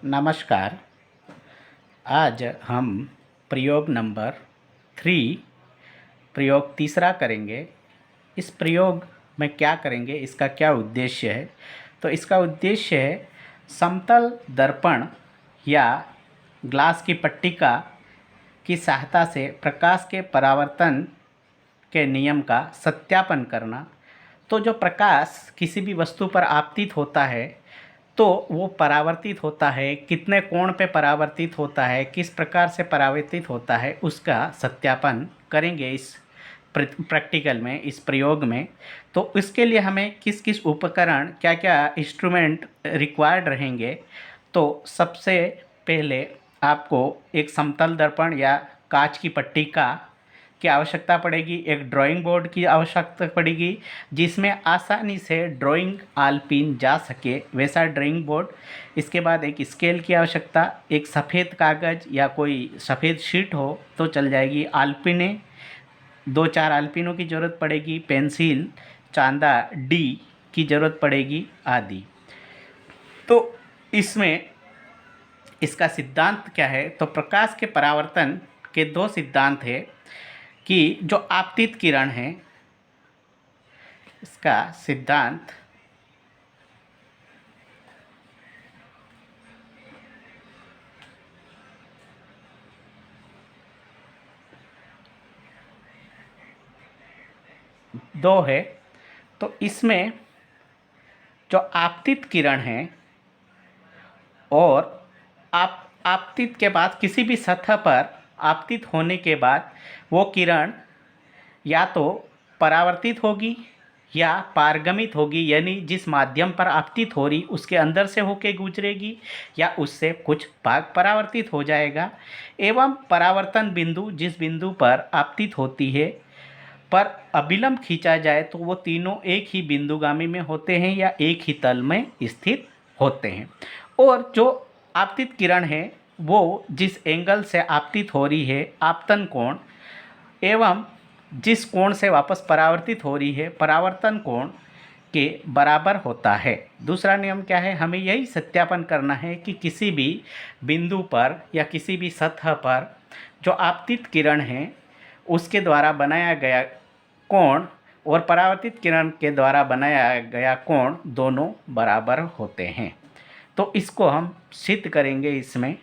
नमस्कार। आज हम प्रयोग नंबर 3 प्रयोग तीसरा करेंगे। इस प्रयोग में क्या करेंगे, इसका क्या उद्देश्य है? तो इसका उद्देश्य है समतल दर्पण या ग्लास की पट्टिका की सहायता से प्रकाश के परावर्तन के नियम का सत्यापन करना। तो जो प्रकाश किसी भी वस्तु पर आपतित होता है तो वो परावर्तित होता है, कितने कोण पे परावर्तित होता है, किस प्रकार से परावर्तित होता है, उसका सत्यापन करेंगे इस प्रैक्टिकल में, इस प्रयोग में। तो इसके लिए हमें किस किस उपकरण, क्या क्या इंस्ट्रूमेंट रिक्वायर्ड रहेंगे। तो सबसे पहले आपको एक समतल दर्पण या कांच की पट्टिका की आवश्यकता पड़ेगी, एक ड्राइंग बोर्ड की आवश्यकता पड़ेगी जिसमें आसानी से ड्राइंग आलपीन जा सके, वैसा ड्राइंग बोर्ड। इसके बाद एक स्केल की आवश्यकता, एक सफ़ेद कागज़ या कोई सफ़ेद शीट हो तो चल जाएगी, आलपीने 2-4 आलपीनों की ज़रूरत पड़ेगी, पेंसिल चांदा डी की ज़रूरत पड़ेगी आदि। तो इसमें इसका सिद्धांत क्या है? तो प्रकाश के परावर्तन के दो सिद्धांत है कि जो आपतित किरण है, इसका सिद्धांत दो है। तो इसमें जो आपतित किरण है और आपतित के बाद किसी भी सतह पर आपतित होने के बाद वो किरण या तो परावर्तित होगी या पारगमित होगी, यानी जिस माध्यम पर आपतित हो रही उसके अंदर से होके गुजरेगी या उससे कुछ भाग परावर्तित हो जाएगा। एवं परावर्तन बिंदु जिस बिंदु पर आपतित होती है पर अभिलंब खींचा जाए तो वो तीनों एक ही बिंदुगामी में होते हैं या एक ही तल में स्थित होते हैं। और जो आपतित किरण है वो जिस एंगल से आपतित हो रही है, आपतन कोण, एवं जिस कोण से वापस परावर्तित हो रही है, परावर्तन कोण के बराबर होता है। दूसरा नियम क्या है? हमें यही सत्यापन करना है कि किसी भी बिंदु पर या किसी भी सतह पर जो आपतित किरण है उसके द्वारा बनाया गया कोण और परावर्तित किरण के द्वारा बनाया गया कोण दोनों बराबर होते हैं। तो इसको हम सिद्ध करेंगे इसमें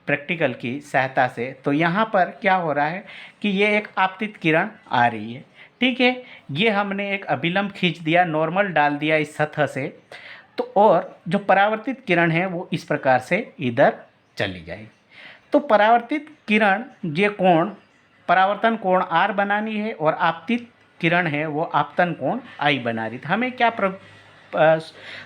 प्रैक्टिकल की सहायता से। तो यहाँ पर क्या हो रहा है कि ये एक आपतित किरण आ रही है, ठीक है। ये हमने एक अभिलंब खींच दिया, नॉर्मल डाल दिया इस सतह से। तो और जो परावर्तित किरण है वो इस प्रकार से इधर चली जाएगी। तो परावर्तित किरण ये कोण परावर्तन कोण आर बनानी है और आपतित किरण है वो आपतन कोण आई बना रही। हमें क्या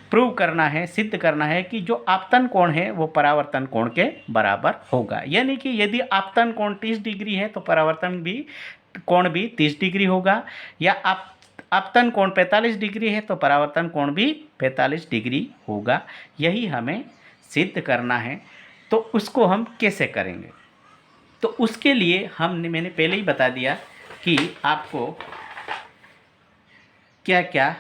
प्रूव करना है, सिद्ध करना है कि जो आपतन कोण है वो परावर्तन कोण के बराबर होगा। यानी कि यदि आपतन कोण 30 डिग्री है तो परावर्तन भी कोण भी 30 डिग्री होगा, या आपतन कोण 45 डिग्री है तो परावर्तन कोण भी 45 डिग्री होगा। यही हमें सिद्ध करना है। तो उसको हम कैसे करेंगे? तो उसके लिए मैंने पहले ही बता दिया कि आपको क्या क्या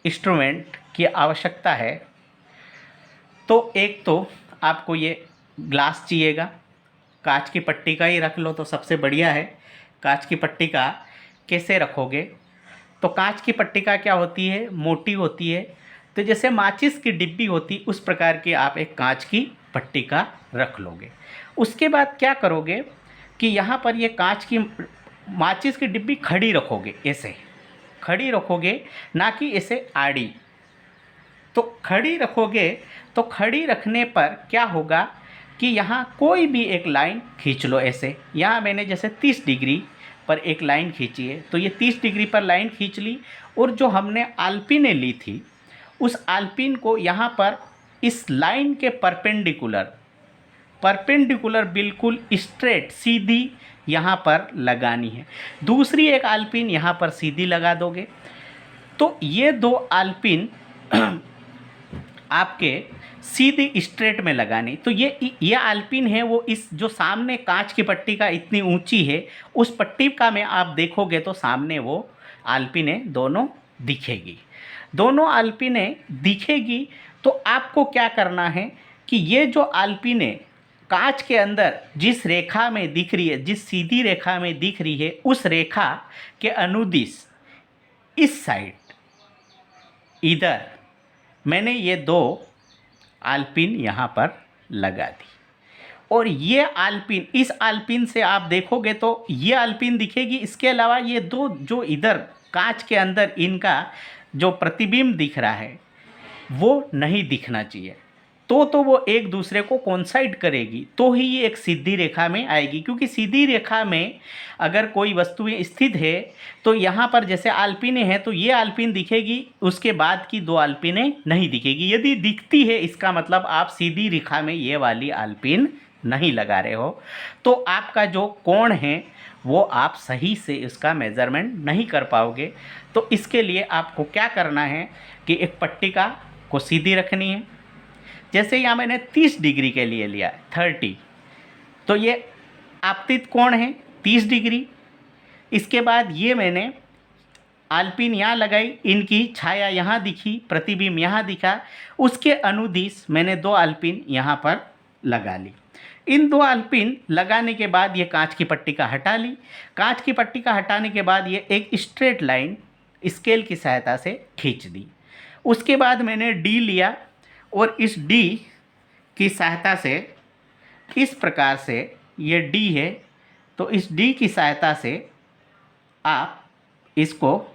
इंस्ट्रूमेंट की आवश्यकता है। तो एक तो आपको ये ग्लास चाहिएगा, कांच की पट्टी का ही रख लो तो सबसे बढ़िया है। कांच की पट्टी का कैसे रखोगे? तो कांच की पट्टिका क्या होती है? मोटी होती है। तो जैसे माचिस की डिब्बी होती उस प्रकार की आप एक कांच की पट्टिका रख लोगे। उसके बाद क्या करोगे कि यहाँ पर ये कांच की माचिस की डिब्बी खड़ी रखोगे, ऐसे खड़ी रखोगे, ना कि ऐसे आड़ी। तो खड़ी रखोगे तो खड़ी रखने पर क्या होगा कि यहाँ कोई भी एक लाइन खींच लो ऐसे। यहाँ मैंने जैसे 30 डिग्री पर एक लाइन खींची है तो ये 30 डिग्री पर लाइन खींच ली, और जो हमने आलपीने ली थी उस आलपीन को यहाँ पर इस लाइन के परपेंडिकुलर बिल्कुल स्ट्रेट सीधी यहाँ पर लगानी है। दूसरी एक आलपीन यहाँ पर सीधी लगा दोगे। तो ये दो आलपीन आपके सीधी स्ट्रेट में लगानी। तो ये आलपीन है वो इस जो सामने कांच की पट्टी का इतनी ऊंची है उस पट्टी का में आप देखोगे तो सामने वो आलपीने दोनों दिखेगी। दोनों आलपीने दिखेगी तो आपको क्या करना है कि ये जो आल्पिने कांच के अंदर जिस रेखा में दिख रही है, जिस सीधी रेखा में दिख रही है, उस रेखा के अनुदिश इस साइड इधर मैंने ये 2 आल्पिन यहाँ पर लगा दी। और ये आल्पिन, इस आल्पिन से आप देखोगे तो ये आल्पिन दिखेगी, इसके अलावा ये 2 जो इधर कांच के अंदर इनका जो प्रतिबिंब दिख रहा है वो नहीं दिखना चाहिए। तो वो एक दूसरे को कोइंसाइड करेगी, तो ही ये एक सीधी रेखा में आएगी। क्योंकि सीधी रेखा में अगर कोई वस्तुएं स्थित है तो यहाँ पर जैसे आल्पिने हैं तो ये आल्पिन दिखेगी, उसके बाद की 2 आल्पिने नहीं दिखेगी। यदि दिखती है इसका मतलब आप सीधी रेखा में ये वाली आल्पिन नहीं लगा रहे हो, तो आपका जो कोण है वो आप सही से इसका मेज़रमेंट नहीं कर पाओगे। तो इसके लिए आपको क्या करना है कि एक पट्टिका को सीधी रखनी है। जैसे यहाँ मैंने 30 डिग्री के लिए लिया 30, तो ये आपतित कोण है 30 डिग्री। इसके बाद ये मैंने आल्पिन यहाँ लगाई, इनकी छाया यहाँ दिखी, प्रतिबिंब यहाँ दिखा, उसके अनुदिश मैंने 2 आल्पिन यहाँ पर लगा ली। इन 2 आल्पिन लगाने के बाद ये कांच की पट्टिका हटा ली। कांच की पट्टिका हटाने के बाद ये एक स्ट्रेट लाइन स्केल की सहायता से खींच दी। उसके बाद मैंने डी लिया और इस डी की सहायता से इस प्रकार से, ये डी है तो इस डी की सहायता से आप इसको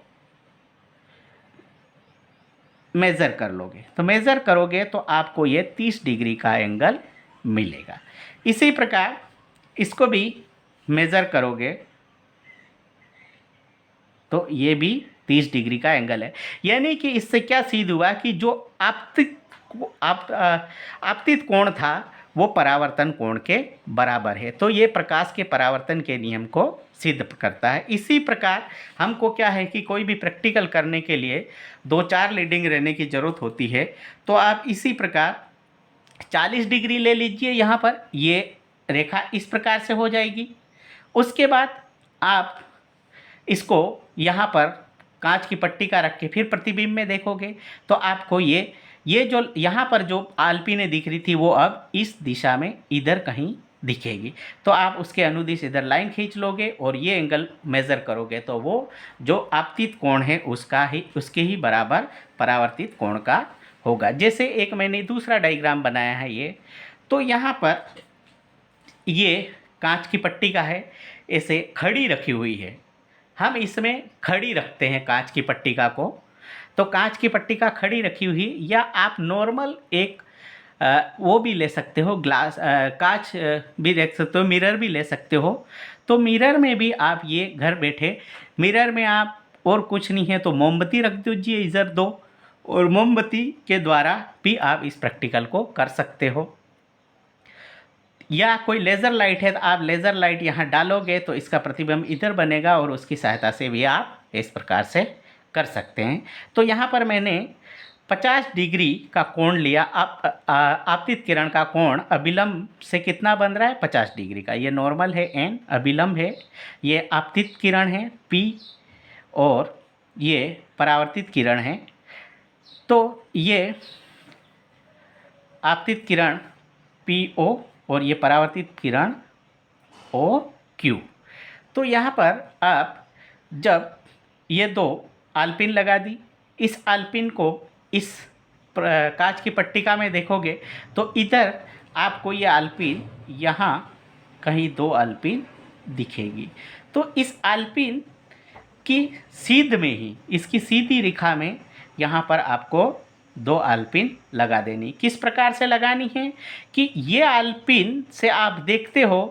मेज़र कर लोगे। तो मेज़र करोगे तो आपको ये 30 डिग्री का एंगल मिलेगा। इसी प्रकार इसको भी मेज़र करोगे तो ये भी 30 डिग्री का एंगल है। यानी कि इससे क्या सिद्ध हुआ कि जो आपतित कोण था वो परावर्तन कोण के बराबर है। तो ये प्रकाश के परावर्तन के नियम को सिद्ध करता है। इसी प्रकार हमको क्या है कि कोई भी प्रैक्टिकल करने के लिए 2-4 रीडिंग रहने की ज़रूरत होती है। तो आप इसी प्रकार 40 डिग्री ले लीजिए, यहाँ पर ये रेखा इस प्रकार से हो जाएगी। उसके बाद आप इसको यहाँ पर कांच की पट्टिका रख के फिर प्रतिबिंब में देखोगे तो आपको ये जो यहाँ पर जो आल्पिने दिख रही थी वो अब इस दिशा में इधर कहीं दिखेगी। तो आप उसके अनुदिश इधर लाइन खींच लोगे और ये एंगल मेज़र करोगे तो वो जो आपतित कोण है उसके ही बराबर परावर्तित कोण का होगा। जैसे एक मैंने दूसरा डायग्राम बनाया है ये, तो यहाँ पर ये कांच की पट्टिका है, ऐसे खड़ी रखी हुई है। हम इसमें खड़ी रखते हैं कांच की पट्टिका को। तो कांच की पट्टिका खड़ी रखी हुई, या आप नॉर्मल एक वो भी ले सकते हो, ग्लास कांच भी रख सकते हो, मिरर भी ले सकते हो। तो मिरर में भी आप ये घर बैठे मिरर में आप और कुछ नहीं है तो मोमबत्ती रख दीजिए इधर 2, और मोमबत्ती के द्वारा भी आप इस प्रैक्टिकल को कर सकते हो। या कोई लेज़र लाइट है तो आप लेज़र लाइट यहाँ डालोगे तो इसका प्रतिबिंब इधर बनेगा और उसकी सहायता से भी आप इस प्रकार से कर सकते हैं। तो यहाँ पर मैंने 50 डिग्री का कोण लिया। आपतित किरण का कोण अभिलंब से कितना बन रहा है? 50 डिग्री का। ये नॉर्मल है n, अभिलंब है, ये आपतित किरण है p, और ये परावर्तित किरण है। तो ये आपतित किरण PO और ये परावर्तित किरण OQ। तो यहाँ पर आप जब ये 2 आल्पिन लगा दी, इस आल्पिन को इस कांच की पट्टिका में देखोगे तो इधर आपको ये आल्पिन यहाँ कहीं 2 आल्पिन दिखेगी। तो इस आल्पिन की सीध में ही, इसकी सीधी रेखा में यहाँ पर आपको 2 आल्पिन लगा देनी। किस प्रकार से लगानी है कि ये आल्पिन से आप देखते हो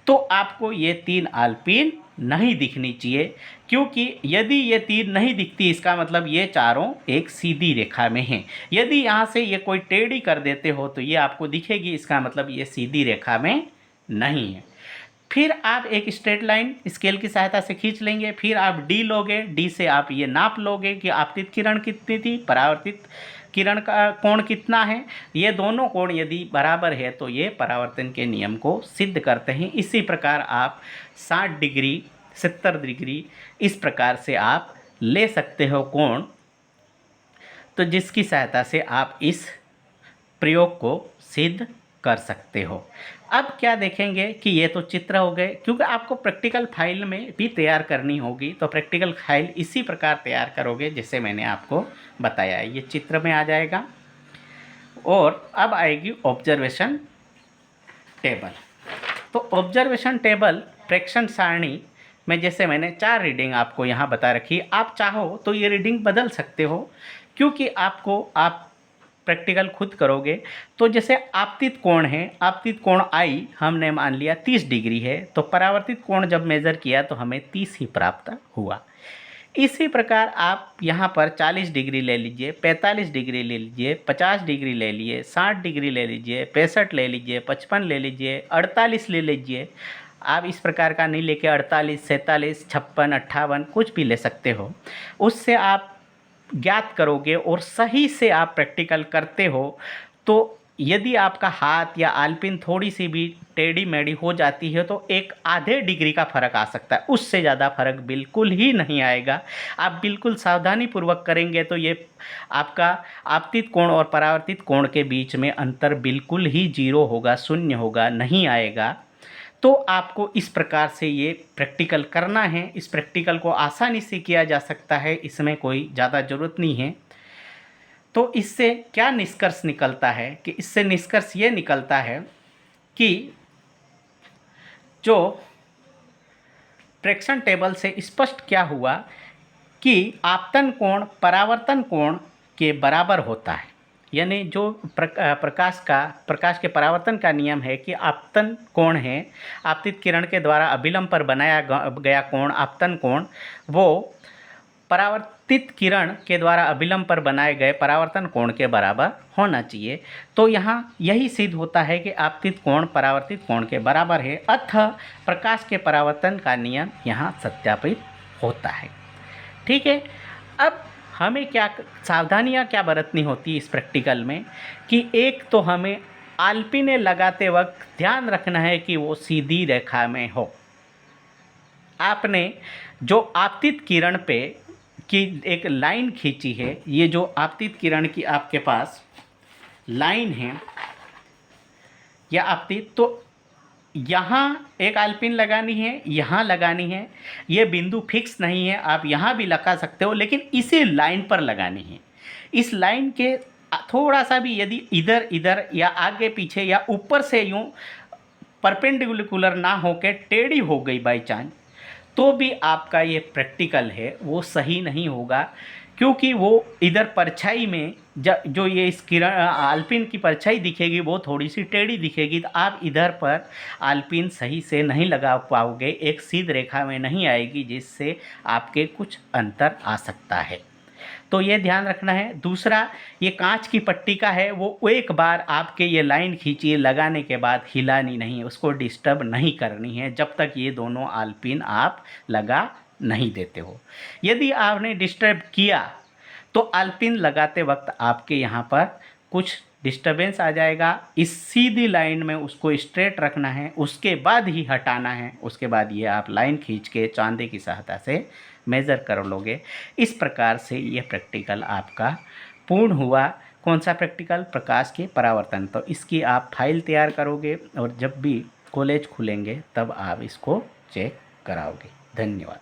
तो आपको ये 3 आल्पिन नहीं दिखनी चाहिए, क्योंकि यदि ये 3 नहीं दिखती इसका मतलब ये चारों एक सीधी रेखा में हैं। यदि यहाँ से ये कोई टेढ़ी कर देते हो तो ये आपको दिखेगी, इसका मतलब ये सीधी रेखा में नहीं है। फिर आप एक स्ट्रेट लाइन स्केल की सहायता से खींच लेंगे, फिर आप डी लोगे, डी से आप ये नाप लोगे कि आपतित किरण कितनी थी, परावर्तित किरण का कोण कितना है। ये दोनों कोण यदि बराबर है तो ये परावर्तन के नियम को सिद्ध करते हैं। इसी प्रकार आप 60 डिग्री 70 डिग्री इस प्रकार से आप ले सकते हो कोण, तो जिसकी सहायता से आप इस प्रयोग को सिद्ध कर सकते हो। अब क्या देखेंगे कि ये तो चित्र हो गए, क्योंकि आपको प्रैक्टिकल फाइल में भी तैयार करनी होगी, तो प्रैक्टिकल फाइल इसी प्रकार तैयार करोगे जैसे मैंने आपको बताया है। ये चित्र में आ जाएगा और अब आएगी ऑब्जर्वेशन टेबल। तो ऑब्जर्वेशन टेबल प्रेक्षण सारणी में जैसे मैंने 4 रीडिंग आपको यहाँ बता रखी, आप चाहो तो ये रीडिंग बदल सकते हो, क्योंकि आप प्रैक्टिकल खुद करोगे। तो जैसे आपतित कोण है, आपतित कोण आई हमने मान लिया 30 डिग्री है, तो परावर्तित कोण जब मेज़र किया तो हमें 30 ही प्राप्त हुआ। इसी प्रकार आप यहाँ पर 40 डिग्री ले लीजिए, 45 डिग्री ले लीजिए, 50 डिग्री ले लिए, 60 डिग्री ले लीजिए, 65 ले लीजिए, 55 ले लीजिए, 48 ले लीजिए। आप इस प्रकार का नहीं लेके 48, 47, 56, 58 कुछ भी ले सकते हो। उससे आप ज्ञात करोगे और सही से आप प्रैक्टिकल करते हो, तो यदि आपका हाथ या आलपिन थोड़ी सी भी टेढ़ी मेढ़ी हो जाती है तो एक आधे डिग्री का फ़र्क आ सकता है, उससे ज़्यादा फर्क बिल्कुल ही नहीं आएगा। आप बिल्कुल सावधानीपूर्वक करेंगे तो ये आपका आपतित कोण और परावर्तित कोण के बीच में अंतर बिल्कुल ही जीरो होगा, शून्य होगा, नहीं आएगा। तो आपको इस प्रकार से ये प्रैक्टिकल करना है। इस प्रैक्टिकल को आसानी से किया जा सकता है, इसमें कोई ज़्यादा ज़रूरत नहीं है। तो इससे क्या निष्कर्ष निकलता है कि इससे निष्कर्ष ये निकलता है कि जो प्रेक्षण टेबल से स्पष्ट क्या हुआ कि आपतन कोण परावर्तन कोण के बराबर होता है। यानी जो प्रकाश के परावर्तन का नियम है कि आपतन कोण है, आपतित किरण के द्वारा अभिलंब पर बनाया गया कोण आपतन कोण, वो परावर्तित किरण के द्वारा अभिलंब पर बनाए गए परावर्तन कोण के बराबर होना चाहिए। तो यहाँ यही सिद्ध होता है कि आपतित कोण परावर्तित कोण के बराबर है, अतः प्रकाश के परावर्तन का नियम यहाँ सत्यापित होता है। ठीक है। अब हमें क्या सावधानियाँ क्या बरतनी होती है इस प्रैक्टिकल में कि एक तो हमें आलपिने लगाते वक्त ध्यान रखना है कि वो सीधी रेखा में हो। आपने जो आपतित किरण पे की एक लाइन खींची है, ये जो आपतित किरण की आपके पास लाइन है या आपतित, तो यहाँ एक आलपिन लगानी है, यहाँ लगानी है। ये बिंदु फिक्स नहीं है, आप यहाँ भी लगा सकते हो, लेकिन इसी लाइन पर लगानी है। इस लाइन के थोड़ा सा भी यदि इधर इधर या आगे पीछे या ऊपर से यूँ परपेंडिकुलर ना होकर टेढ़ी हो गई बाई चांस, तो भी आपका ये प्रैक्टिकल है वो सही नहीं होगा, क्योंकि वो इधर परछाई में जो ये इस किरण आलपिन की परछाई दिखेगी वो थोड़ी सी टेढ़ी दिखेगी, तो आप इधर पर आलपिन सही से नहीं लगा पाओगे, एक सीध रेखा में नहीं आएगी, जिससे आपके कुछ अंतर आ सकता है। तो ये ध्यान रखना है। दूसरा, ये कांच की पट्टी का है, वो एक बार आपके ये लाइन खींचिए, लगाने के बाद हिलानी नहीं, उसको डिस्टर्ब नहीं करनी है जब तक ये दोनों आलपिन आप लगा नहीं देते हो। यदि आपने डिस्टर्ब किया तो आलपिन लगाते वक्त आपके यहाँ पर कुछ डिस्टर्बेंस आ जाएगा। इस सीधी लाइन में उसको स्ट्रेट रखना है, उसके बाद ही हटाना है। उसके बाद ये आप लाइन खींच के चांदे की सहायता से मेज़र कर लोगे। इस प्रकार से ये प्रैक्टिकल आपका पूर्ण हुआ। कौन सा प्रैक्टिकल? प्रकाश के परावर्तन। तो इसकी आप फाइल तैयार करोगे और जब भी कॉलेज खुलेंगे तब आप इसको चेक कराओगे। धन्यवाद।